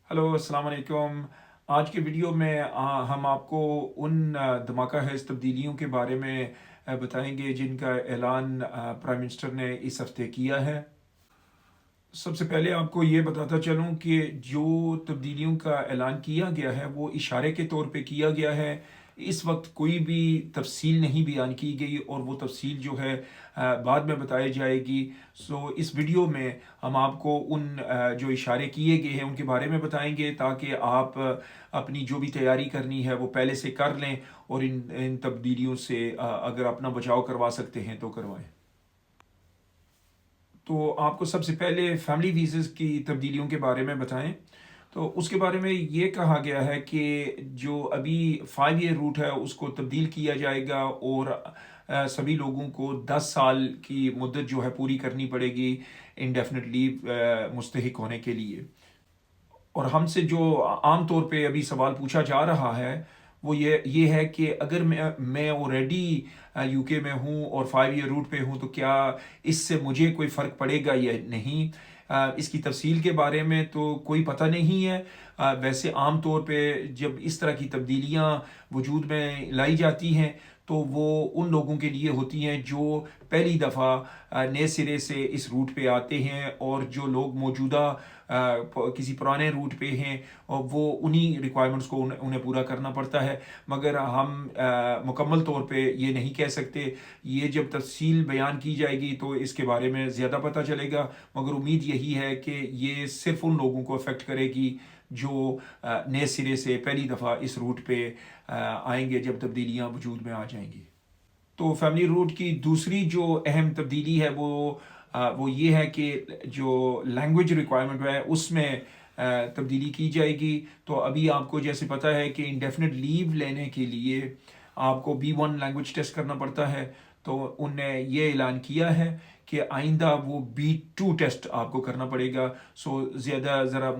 Hello अस्सलाम वालेकुम। आज के वीडियो में हम आपको उन धमाका खिज़ तब्दीलियों के बारे में बताएंगे जिनका ऐलान प्राइम मिनिस्टर ने इस हफ्ते किया है। सबसे पहले आपको ये बताता चलूँ कि जो तब्दीलियों का ऐलान किया गया है वो इशारे के तौर पे किया गया है। इस वक्त कोई भी तफसील नहीं बयान की गई और वो तफसील जो है बाद में बताई जाएगी। इस वीडियो में हम आपको उन जो इशारे किए गए हैं उनके बारे में बताएंगे ताकि आप अपनी जो भी तैयारी करनी है वो पहले से कर लें और इन इन तब्दीलियों से अगर अपना बचाव करवा सकते हैं तो करवाएं। तो आपको सबसे पहले फैमिली वीज़ा की तब्दीलियों के बारे में बताएं। तो उसके बारे में ये कहा गया है कि जो अभी 5 ईयर रूट है उसको तब्दील किया जाएगा और सभी लोगों को 10 साल की मुद्दत जो है पूरी करनी पड़ेगी इंडेफिनिट लीव मुस्तहिक होने के लिए। और हमसे जो आम तौर पे अभी सवाल पूछा जा रहा है वो ये है कि अगर मैं ऑलरेडी यूके में हूँ और 5 ईयर रूट पे हूँ तो क्या इससे मुझे कोई फ़र्क पड़ेगा या नहीं। इसकी तफसील के बारे में तो कोई पता नहीं है। वैसे आम तौर पे जब इस तरह की तब्दीलियाँ वजूद में लाई जाती हैं तो वो उन लोगों के लिए होती हैं जो पहली दफ़ा नए सिरे से इस रूट पे आते हैं, और जो लोग मौजूदा किसी पुराने रूट पे हैं और वो उन्हीं रिक्वायरमेंट्स को उन्हें पूरा करना पड़ता है। मगर हम मुकम्मल तौर पे ये नहीं कह सकते। ये जब तफसील बयान की जाएगी तो इसके बारे में ज़्यादा पता चलेगा। मगर उम्मीद यही है कि ये सिर्फ उन लोगों को अफेक्ट करेगी जो नए सिरे से पहली दफ़ा इस रूट पे आएंगे जब तब्दीलियाँ वजूद में आ जाएंगी। तो फैमिली रूट की दूसरी जो अहम तब्दीली है वो ये है कि जो लैंग्वेज रिक्वायरमेंट है उसमें तब्दीली की जाएगी। तो अभी आपको जैसे पता है कि इंडेफिनिट लीव लेने के लिए आपको B1 लैंग्वेज टेस्ट करना पड़ता है। तो उनने ये ऐलान किया है कि आइंदा वो B2 टेस्ट आपको करना पड़ेगा। ज़्यादा ज़रा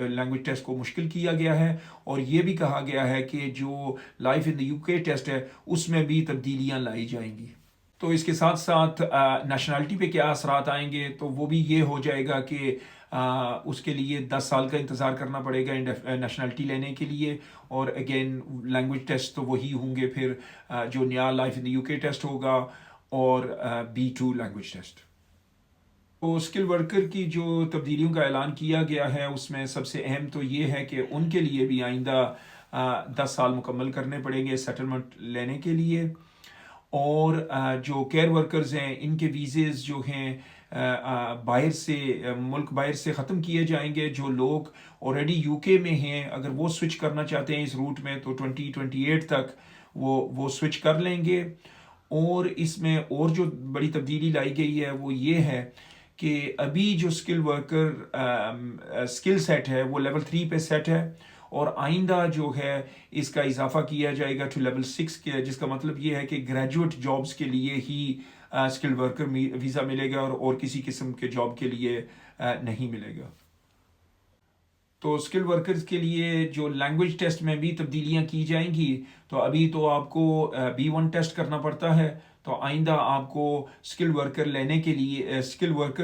लैंग्वेज टेस्ट को मुश्किल किया गया है। और ये भी कहा गया है कि जो life in the UK test है उसमें भी तब्दीलियां लाई जाएंगी। तो इसके साथ साथ नेशनलिटी पे क्या असरात आएंगे तो वो भी ये हो जाएगा कि उसके लिए 10 साल का इंतज़ार करना पड़ेगा नेशनलिटी लेने के लिए। और अगेन लैंग्वेज टेस्ट तो वही होंगे फिर जो नया life in the UK test होगा और B2 लैंग्वेज टेस्ट। तो स्किल वर्कर की जो तब्दीलियों का ऐलान किया गया है उसमें सबसे अहम तो ये है कि उनके लिए भी आइंदा 10 साल मुकम्मल करने पड़ेंगे सेटलमेंट लेने के लिए। और जो केयर वर्कर्स हैं इनके वीज़ेज़ जो हैं बाहर से मुल्क बाहर से ख़त्म किए जाएंगे। जो लोग ऑलरेडी यूके में हैं अगर वो स्विच करना चाहते हैं इस रूट में तो 2028 तक वो स्विच कर लेंगे। और इसमें और जो बड़ी तब्दीली लाई गई है वो ये है कि अभी जो स्किल वर्कर स्किल सेट है वो लेवल 3 पे सेट है और आइंदा जो है इसका इजाफा किया जाएगा टू लेवल 6 के, जिसका मतलब ये है कि ग्रेजुएट जॉब्स के लिए ही स्किल वर्कर वीज़ा मिलेगा और किसी किस्म के जॉब के लिए नहीं मिलेगा। तो स्किल वर्कर्स के लिए जो लैंग्वेज टेस्ट में भी तब्दीलियां की जाएंगी। तो अभी तो आपको B1 टेस्ट करना पड़ता है। तो आइंदा आपको स्किल वर्कर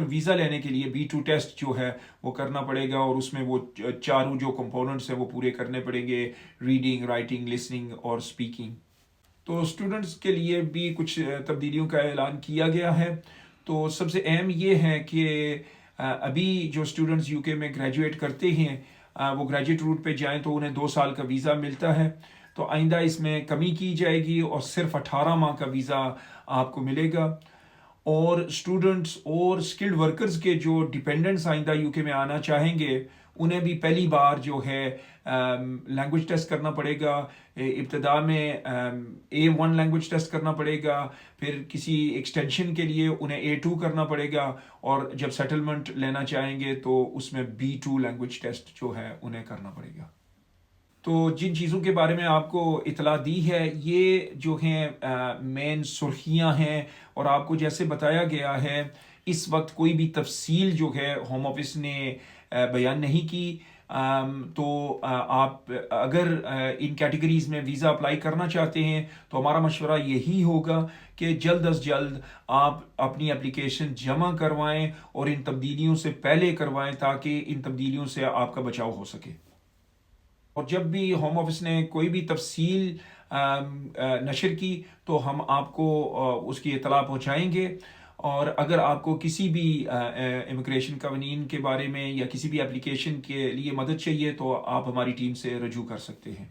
वीज़ा लेने के लिए B2 टेस्ट जो है वो करना पड़ेगा और उसमें वो चारों जो कंपोनेंट्स हैं वो पूरे करने पड़ेंगे: रीडिंग, राइटिंग, लिसनिंग और स्पीकिंग। तो स्टूडेंट्स के लिए भी कुछ तब्दीलियों का ऐलान किया गया है। तो सबसे अहम ये है कि अभी जो स्टूडेंट्स यूके में ग्रेजुएट करते हैं वो ग्रेजुएट रूट पे जाएं तो उन्हें 2 साल का वीज़ा मिलता है। तो आइंदा इसमें कमी की जाएगी और सिर्फ 18 माह का वीज़ा आपको मिलेगा। और स्टूडेंट्स और स्किल्ड वर्कर्स के जो डिपेंडेंट्स आइंदा यूके में आना चाहेंगे उन्हें भी पहली बार जो है लैंग्वेज टेस्ट करना पड़ेगा। इब्तदा में A1 लैंग्वेज टेस्ट करना पड़ेगा, फिर किसी एक्सटेंशन के लिए उन्हें A2 करना पड़ेगा और जब सेटलमेंट लेना चाहेंगे तो उसमें B2 लैंग्वेज टेस्ट जो है उन्हें करना पड़ेगा। तो जिन चीज़ों के बारे में आपको इतला दी है ये जो हैं मेन सुर्खियां हैं। और आपको जैसे बताया गया है इस वक्त कोई भी तफसील जो है होम ऑफिस ने बयान नहीं की। تو آپ اگر ان کیٹیگریز میں ویزا اپلائی کرنا چاہتے ہیں تو ہمارا مشورہ یہی ہوگا کہ جلد از جلد آپ اپنی اپلیکیشن جمع کروائیں اور ان تبدیلیوں سے پہلے کروائیں تاکہ ان تبدیلیوں سے آپ کا بچاؤ ہو سکے۔ اور جب بھی ہوم آفس نے کوئی بھی تفصیل نشر کی تو ہم آپ کو اس کی اطلاع پہنچائیں گے، اور اگر آپ کو کسی بھی امیگریشن قوانین کے بارے میں یا کسی بھی اپلیکیشن کے لیے مدد چاہیے تو آپ ہماری ٹیم سے رجوع کر سکتے ہیں۔